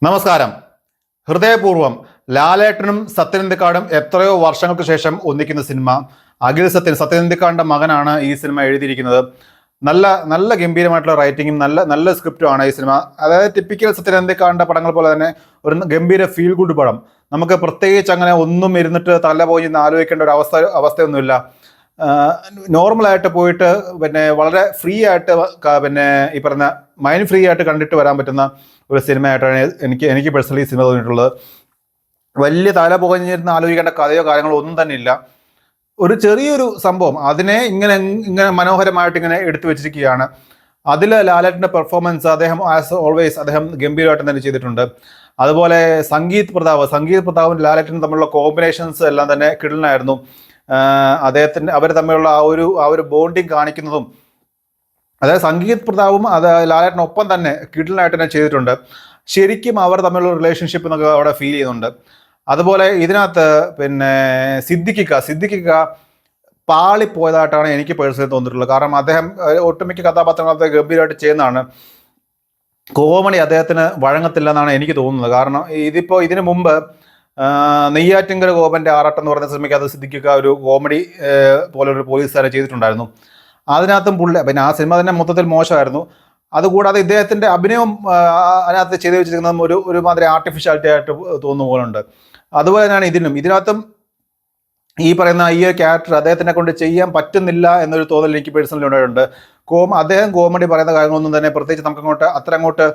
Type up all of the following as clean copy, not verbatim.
നമസ്കാരം. ഹൃദയപൂർവ്വം ലാലേട്ടനും സത്യനന്ദിക്കാടും എത്രയോ വർഷങ്ങൾക്ക് ശേഷം ഒന്നിക്കുന്ന സിനിമ. അഖിൽ സത്യനന്ദിക്കാടിൻ്റെ മകനാണ് ഈ സിനിമ എഴുതിയിരിക്കുന്നത്. നല്ല നല്ല ഗംഭീരമായിട്ടുള്ള റൈറ്റിങ്ങും നല്ല സ്ക്രിപ്റ്റുമാണ് ഈ സിനിമ. അതായത് ടിപ്പിക്കൽ സത്യനന്ദിക്കാടിൻ്റെ പടങ്ങൾ പോലെ തന്നെ ഒരു ഗംഭീര ഫീൽ ഗുഡ് പടം. നമുക്ക് പ്രത്യേകിച്ച് അങ്ങനെ ഒന്നും ഇരുന്നിട്ട് തല പോയി ആലോചിക്കേണ്ട ഒരു അവസ്ഥയൊന്നുമില്ല. നോർമലായിട്ട് പോയിട്ട് വളരെ ഫ്രീ ആയിട്ട് ഈ പറഞ്ഞ മൈൻഡ് ഫ്രീ ആയിട്ട് കണ്ടിട്ട് വരാൻ പറ്റുന്ന ഒരു സിനിമയായിട്ടാണ് എനിക്ക് പേഴ്സണലി ഈ സിനിമ തോന്നിയിട്ടുള്ളത്. വലിയ തല പുകഞ്ഞിരുന്ന് ആലോചിക്കേണ്ട കഥയോ കാര്യങ്ങളോ ഒന്നും തന്നെ ഇല്ല. ഒരു ചെറിയൊരു സംഭവം അതിനെ ഇങ്ങനെ മനോഹരമായിട്ട് ഇങ്ങനെ എടുത്തു വെച്ചിരിക്കുകയാണ്. അതിൽ ലാലേട്ടൻ്റെ പെർഫോമൻസ് അദ്ദേഹം ആസ് ഓൾവേസ് അദ്ദേഹം ഗംഭീരമായിട്ട് തന്നെ ചെയ്തിട്ടുണ്ട്. അതുപോലെ സംഗീത് പ്രതാപും ലാലേട്ടനും തമ്മിലുള്ള കോമ്പിനേഷൻസ് എല്ലാം തന്നെ കിടലായിരുന്നു. അവർ തമ്മിലുള്ള ആ ഒരു ബോണ്ടിങ് കാണിക്കുന്നതും, അതായത് സംഗീത് പ്രതാപും ലാലേട്ടനൊപ്പം തന്നെ കിടലായിട്ട് തന്നെ ചെയ്തിട്ടുണ്ട്. ശരിക്കും അവർ തമ്മിലുള്ള റിലേഷൻഷിപ്പ് എന്നൊക്കെ അവിടെ ഫീൽ ചെയ്യുന്നുണ്ട്. അതുപോലെ ഇതിനകത്ത് സിദ്ദിഖിക്ക പാളിപ്പോയതായിട്ടാണ് എനിക്ക് പേഴ്സണലി തോന്നിയിട്ടുള്ളത്. കാരണം അദ്ദേഹം ഒട്ടുമിക്ക കഥാപാത്രങ്ങളെ ഗംഭീരമായിട്ട് ചെയ്യുന്നതാണ്. കോമഡി അദ്ദേഹത്തിന് വഴങ്ങത്തില്ല എന്നാണ് എനിക്ക് തോന്നുന്നത്. കാരണം ഇതിനു മുമ്പ് നെയ്യാറ്റിൻകര ഗോപൻ്റെ ആറാട്ടം എന്ന് പറയുന്ന സിനിമയ്ക്ക് അത് സിദ്ദിഖിക്ക ഒരു കോമഡി പോലൊരു പോലീസുകാരെ ചെയ്തിട്ടുണ്ടായിരുന്നു. അതിനകത്തും ആ സിനിമ തന്നെ മൊത്തത്തിൽ മോശമായിരുന്നു. അതുകൂടാതെ ഇദ്ദേഹത്തിൻ്റെ അഭിനയം അതിനകത്ത് ചെയ്തു വെച്ചിരിക്കുന്നത് ഒരുമാതിരി ആർട്ടിഫിഷ്യാലിറ്റി ആയിട്ട് തോന്നുന്ന പോലുണ്ട്. അതുപോലെ തന്നെയാണ് ഇതിനകത്തും ഈ പറയുന്ന ഈ ഒരു ക്യാരക്ടർ അദ്ദേഹത്തിനെ കൊണ്ട് ചെയ്യാൻ പറ്റുന്നില്ല എന്നൊരു തോന്നൽ എനിക്ക് പേഴ്സണലി ഉണ്ടായിട്ടുണ്ട്. അദ്ദേഹം കോമഡി പറയുന്ന കാര്യങ്ങളൊന്നും തന്നെ പ്രത്യേകിച്ച് നമുക്കങ്ങോട്ട് അങ്ങോട്ട്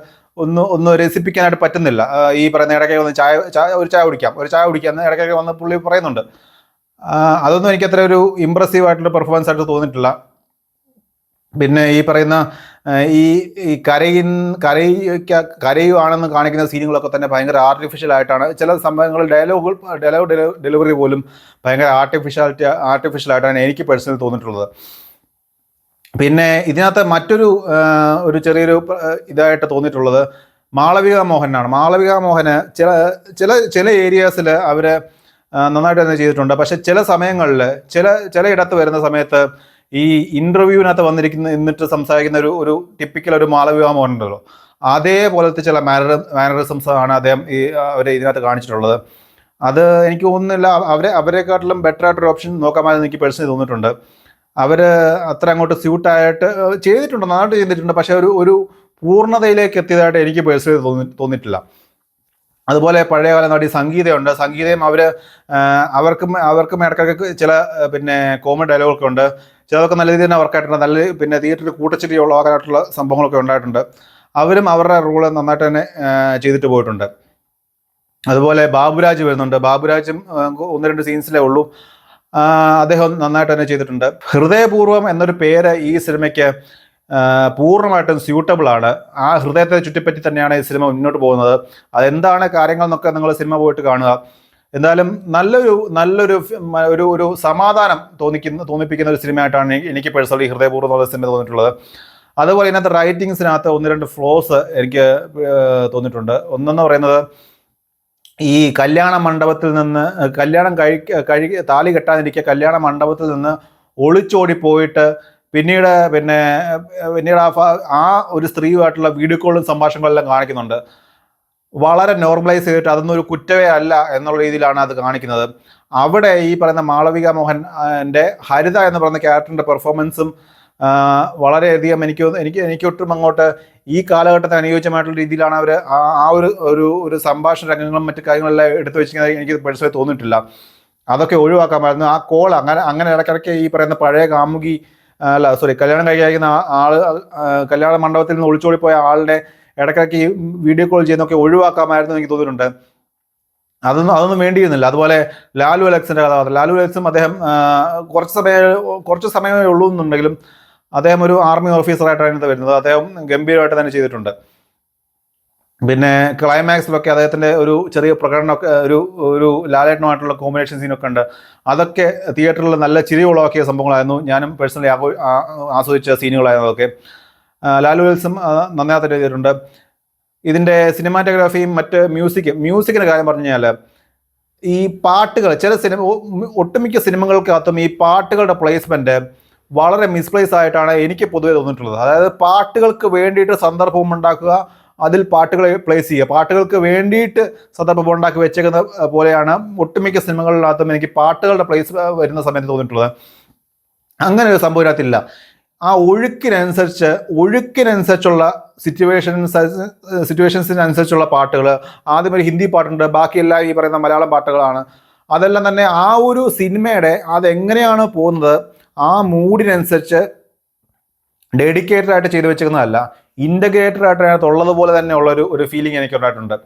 ഒന്ന് രസിപ്പിക്കാനായിട്ട് പറ്റുന്നില്ല. ഈ പറയുന്ന ഇടയ്ക്ക് വന്ന് ഒരു ചായ കുടിക്കാം എന്ന് ഇടയ്ക്കൊക്കെ വന്ന് പുള്ളി പറയുന്നുണ്ട്. അതൊന്നും എനിക്ക് അത്ര ഒരു ഇമ്പ്രസീവ് ആയിട്ടുള്ള പെർഫോമൻസ് ആയിട്ട് തോന്നിയിട്ടില്ല. പിന്നെ ഈ പറയുന്ന ഈ കരയുവാണെന്ന് കാണിക്കുന്ന സീനുകളൊക്കെ തന്നെ ഭയങ്കര ആർട്ടിഫിഷ്യൽ ആയിട്ടാണ്. ചില സംഭവങ്ങളിൽ ഡയലോഗ് ഡെലിവറി പോലും ഭയങ്കര ആർട്ടിഫിഷ്യൽ ആയിട്ടാണ് എനിക്ക് പേഴ്സണലി തോന്നിയിട്ടുള്ളത്. പിന്നെ ഇതിനകത്ത് മറ്റൊരു ചെറിയൊരു ഇതായിട്ട് തോന്നിയിട്ടുള്ളത് മാളവിക മോഹനാണ്. മാളവിക മോഹന് ചില ഏരിയാസിൽ അവർ നന്നായിട്ട് തന്നെ ചെയ്തിട്ടുണ്ട്. പക്ഷെ ചില സമയങ്ങളിൽ ചിലയിടത്ത് വരുന്ന സമയത്ത് ഈ ഇൻ്റർവ്യൂവിനകത്ത് എന്നിട്ട് സംസാരിക്കുന്ന ഒരു ടിപ്പിക്കൽ ഒരു മാളവിക മോഹൻ ഉണ്ടല്ലോ, അതേപോലത്തെ ചില മാനറിസംസ് ആണ് അവർ ഇതിനകത്ത് കാണിച്ചിട്ടുള്ളത്. അത് എനിക്ക് തോന്നുന്നില്ല അവരെക്കാട്ടിലും ബെറ്റർ ആയിട്ടൊരു ഓപ്ഷൻ നോക്കാമെന്ന് എനിക്ക് പേഴ്സണലി തോന്നിയിട്ടുണ്ട്. അവർ അത്ര അങ്ങോട്ട് സ്യൂട്ടായിട്ട് ചെയ്തിട്ടുണ്ട്, നന്നായിട്ട് ചെയ്തിട്ടുണ്ട്. പക്ഷെ ഒരു പൂർണ്ണതയിലേക്ക് എത്തിയതായിട്ട് എനിക്ക് പേഴ്സണലി തോന്നിയിട്ടില്ല. അതുപോലെ പഴയകാല നടി സംഗീതയുണ്ട്. സംഗീതയും അവർക്കും ഇടയ്ക്കൊക്കെ ചില കോമഡി ഡയലോഗൊക്കെ ഉണ്ട്. ചിലതൊക്കെ നല്ല രീതിയിൽ തന്നെ വർക്കായിട്ടുണ്ട്. നല്ല തിയേറ്ററിൽ കൂട്ടച്ചിരി ഉള്ളതായിട്ടുള്ള സംഭവങ്ങളൊക്കെ ഉണ്ടായിട്ടുണ്ട്. അവരും അവരുടെ റോള് നന്നായിട്ട് തന്നെ ചെയ്തിട്ട് പോയിട്ടുണ്ട്. അതുപോലെ ബാബുരാജ് വരുന്നുണ്ട്. ബാബുരാജും 1-2 സീൻസിലേ ഉള്ളൂ. അദ്ദേഹം നന്നായിട്ട് തന്നെ ചെയ്തിട്ടുണ്ട്. ഹൃദയപൂർവ്വം എന്നൊരു പേര് ഈ സിനിമയ്ക്ക് പൂർണ്ണമായിട്ടും സ്യൂട്ടബിൾ ആണ്. ആ ഹൃദയത്തെ ചുറ്റിപ്പറ്റി തന്നെയാണ് ഈ സിനിമ മുന്നോട്ട് പോകുന്നത്. അതെന്താണ് കാര്യങ്ങൾ എന്നൊക്കെ നിങ്ങൾ സിനിമ പോയിട്ട് കാണുക. എന്തായാലും നല്ലൊരു സമാധാനം തോന്നിപ്പിക്കുന്ന ഒരു സിനിമയായിട്ടാണ് എനിക്ക് പേഴ്സണലി ഹൃദയപൂർവ്വം എന്നുള്ള സിനിമ തോന്നിയിട്ടുള്ളത്. അതുപോലെ ഇതിനകത്ത് റൈറ്റിങ്സിനകത്ത് 1-2 ഫ്ലോസ് എനിക്ക് തോന്നിയിട്ടുണ്ട്. ഒന്നെന്ന് പറയുന്നത്, ഈ കല്യാണ മണ്ഡപത്തിൽ നിന്ന് താലി കെട്ടാതിരിക്കുക കല്യാണ മണ്ഡപത്തിൽ നിന്ന് ഒളിച്ചോടി പോയിട്ട് പിന്നീട് ആ ഒരു സ്ത്രീയുമായിട്ടുള്ള വീഡിയോ കോളും സംഭാഷണങ്ങളെല്ലാം കാണിക്കുന്നുണ്ട്. വളരെ നോർമലൈസ് ചെയ്തിട്ട് അതൊന്നും ഒരു കുറ്റമേ അല്ല എന്നുള്ള രീതിയിലാണ് അത് കാണിക്കുന്നത്. അവിടെ ഈ പറയുന്ന മാളവിക മോഹൻ്റെ ഹരിത എന്ന് പറയുന്ന ക്യാരക്ടറിൻ്റെ പെർഫോമൻസും വളരെയധികം എനിക്കൊട്ടും അങ്ങോട്ട് ഈ കാലഘട്ടത്തിന് അനുയോജ്യമായിട്ടുള്ള രീതിയിലാണ് അവർ ആ ഒരു സംഭാഷണ രംഗങ്ങളും മറ്റു കാര്യങ്ങളെല്ലാം എടുത്തു വെച്ചിരിക്കുന്നത് എനിക്ക് പേഴ്സണലി തോന്നിയിട്ടില്ല. അതൊക്കെ ഒഴിവാക്കാമായിരുന്നു. ആ കോൾ അങ്ങനെ ഇടയ്ക്കിടയ്ക്ക് ഈ പറയുന്ന പഴയ കാമുകി കല്യാണം കഴിക്കുന്ന കല്യാണ മണ്ഡപത്തിൽ നിന്ന് ഒളിച്ചോടിപ്പോയ ആളുടെ ഇടയ്ക്കിടയ്ക്ക് ഈ വീഡിയോ കോൾ ചെയ്യുന്നതൊക്കെ ഒഴിവാക്കാമായിരുന്നു എനിക്ക് തോന്നിയിട്ടുണ്ട്. അതൊന്നും വേണ്ടിയിരുന്നില്ല. അതുപോലെ ലാലു അലക്സിൻ്റെ കഥാപാത്രം, ലാലു അലക്സും അദ്ദേഹം കുറച്ച് സമയമേ ഉള്ളൂ എന്നുണ്ടെങ്കിലും അദ്ദേഹം ഒരു ആർമി ഓഫീസറായിട്ടാണ് വരുന്നത്. അദ്ദേഹം ഗംഭീരമായിട്ട് തന്നെ ചെയ്തിട്ടുണ്ട്. പിന്നെ ക്ലൈമാക്സിലൊക്കെ അദ്ദേഹത്തിൻ്റെ ഒരു ചെറിയ പ്രകടനമൊക്കെ ഒരു ലാലേട്ടനുമായിട്ടുള്ള കോമ്പിനേഷൻ സീനൊക്കെ ഉണ്ട്. അതൊക്കെ തിയേറ്ററിൽ നല്ല ചിരി ഉളവാക്കിയ സംഭവങ്ങളായിരുന്നു. ഞാനും പേഴ്സണലി ആസ്വദിച്ച സീനുകളായിരുന്നു അതൊക്കെ. ലാലു അലക്സും നന്നായിട്ട് ചെയ്തിട്ടുണ്ട്. ഇതിൻ്റെ സിനിമാറ്റോഗ്രാഫിയും മറ്റ് മ്യൂസിക്കിൻ്റെ കാര്യം പറഞ്ഞു കഴിഞ്ഞാൽ, ഈ പാട്ടുകൾ ഒട്ടുമിക്ക സിനിമകൾക്കകത്തും ഈ പാട്ടുകളുടെ പ്ലേസ്മെൻറ്റ് വളരെ മിസ്പ്ലേസ് ആയിട്ടാണ് എനിക്ക് പൊതുവെ തോന്നിയിട്ടുള്ളത്. അതായത് പാട്ടുകൾക്ക് വേണ്ടിയിട്ട് സന്ദർഭം ഉണ്ടാക്കുക, അതിൽ പാട്ടുകൾ പ്ലേസ് ചെയ്യുക. പാട്ടുകൾക്ക് വേണ്ടിയിട്ട് സന്ദർഭം ഉണ്ടാക്കി വെച്ചേക്കുന്ന പോലെയാണ് ഒട്ടുമിക്ക സിനിമകളിനകത്തും എനിക്ക് പാട്ടുകളുടെ പ്ലേസ് വരുന്ന സമയത്ത് തോന്നിയിട്ടുള്ളത്. അങ്ങനെ ഒരു സംഭവം ഇതിനകത്തില്ല. ആ ഒഴുക്കിനനുസരിച്ചുള്ള സിറ്റുവേഷൻസിനനുസരിച്ചുള്ള പാട്ടുകൾ. ആദ്യം ഒരു ഹിന്ദി പാട്ടുണ്ട്, ബാക്കിയെല്ലാം ഈ പറയുന്ന മലയാളം പാട്ടുകളാണ്. അതെല്ലാം തന്നെ ആ ഒരു സിനിമയുടെ അതെങ്ങനെയാണ് പോകുന്നത് ആ മൂഡിനനുസരിച്ച് ഡെഡിക്കേറ്റഡ് ആയിട്ട് ചെയ്തു വെച്ചിരിക്കുന്നതല്ല, ഇൻ്റഗ്രേറ്റഡ് ആയിട്ട് അതിനകത്ത് ഉള്ളതുപോലെ തന്നെ ഒരു ഫീലിംഗ് എനിക്ക് ഉണ്ടായിട്ടുണ്ട്.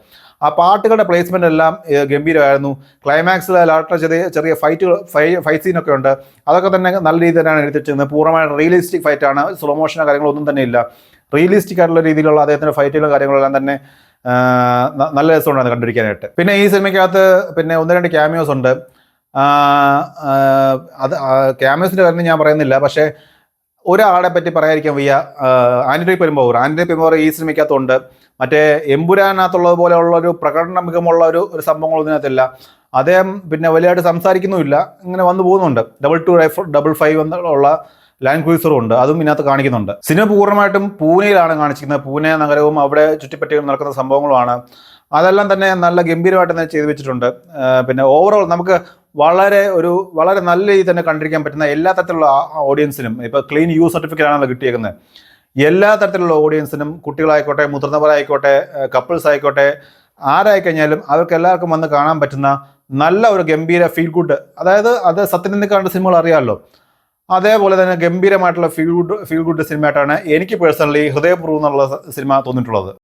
ആ പാട്ടുകളുടെ പ്ലേസ്മെൻ്റ് എല്ലാം ഗംഭീരമായിരുന്നു. ക്ലൈമാക്സിൽ ചെറിയ ഫൈറ്റ് സീനൊക്കെ ഉണ്ട്. അതൊക്കെ തന്നെ നല്ല രീതിയിൽ തന്നെയാണ് എടുത്ത് വെച്ചിരുന്നത്. പൂർണ്ണമായിട്ട് റിയലിസ്റ്റിക് ഫൈറ്റാണ്. സ്ലോ മോഷനോ കാര്യങ്ങളൊന്നും തന്നെ ഇല്ല. റിയലിസ്റ്റിക് ആയിട്ടുള്ള രീതിയിലുള്ള അദ്ദേഹത്തിൻ്റെ ഫൈറ്റുകളും കാര്യങ്ങളെല്ലാം തന്നെ നല്ല രസമുണ്ടായിരുന്നു കണ്ടിരിക്കാനായിട്ട്. പിന്നെ ഈ സിനിമയ്ക്കകത്ത് പിന്നെ 1-2 ക്യാമിയോസ് ഉണ്ട്. അത് ക്യാമിയോസിൻ്റെ കാര്യം ഞാൻ പറയുന്നില്ല, പക്ഷേ ഒരാളെ പറ്റി പറയാതിരിക്കാൻ വയ്യ. ആന്റണി പെരുമ്പാവൂർ ഈ സിനിമയ്ക്കകത്തുണ്ട്. മറ്റേ എമ്പുരാനകത്തുള്ളത് പോലെയുള്ള ഒരു പ്രകടന മികമുള്ള ഒരു സംഭവങ്ങളൊന്നും ഇതിനകത്തില്ല. അദ്ദേഹം പിന്നെ വലിയതായിട്ട് സംസാരിക്കുന്നുമില്ല, ഇങ്ങനെ വന്നു പോകുന്നുണ്ട്. 2255 എന്നുള്ള ലാൻഡ് ക്രൂസറും ഉണ്ട്, അതും ഇതിനകത്ത് കാണിക്കുന്നുണ്ട്. സിനിമ പൂർണ്ണമായിട്ടും പൂനെയിലാണ് കാണിച്ചിരിക്കുന്നത്. പൂനെ നഗരവും അവിടെ ചുറ്റിപ്പറ്റി നടക്കുന്ന സംഭവങ്ങളുമാണ്. അതെല്ലാം തന്നെ നല്ല ഗംഭീരമായിട്ട് തന്നെ ചെയ്തു വെച്ചിട്ടുണ്ട്. പിന്നെ ഓവറോൾ നമുക്ക് വളരെ നല്ല രീതിയിൽ തന്നെ കണ്ടിരിക്കാൻ പറ്റുന്ന എല്ലാ തരത്തിലുള്ള ഓഡിയൻസിനും, ഇപ്പോൾ ക്ലീൻ യു സർട്ടിഫിക്കറ്റ് ആണല്ലോ കിട്ടിയേക്കുന്നത്, എല്ലാ തരത്തിലുള്ള ഓഡിയൻസിനും, കുട്ടികളായിക്കോട്ടെ, മുതിർന്നവരായിക്കോട്ടെ, കപ്പിൾസ് ആയിക്കോട്ടെ, ആരായിക്കഴിഞ്ഞാലും അവർക്ക് എല്ലാവർക്കും വന്ന് കാണാൻ പറ്റുന്ന നല്ല ഒരു ഗംഭീര ഫീൽ ഗുഡ്, അതായത് അത് സത്യനന്ദിക്കാണ്ട് സിനിമകൾ അറിയാമല്ലോ, അതേപോലെ തന്നെ ഗംഭീരമായിട്ടുള്ള ഫീൽ ഗുഡ് സിനിമയായിട്ടാണ് എനിക്ക് പേഴ്സണലി ഹൃദയപൂർവ്വം എന്നുള്ള സിനിമ തോന്നിയിട്ടുള്ളത്.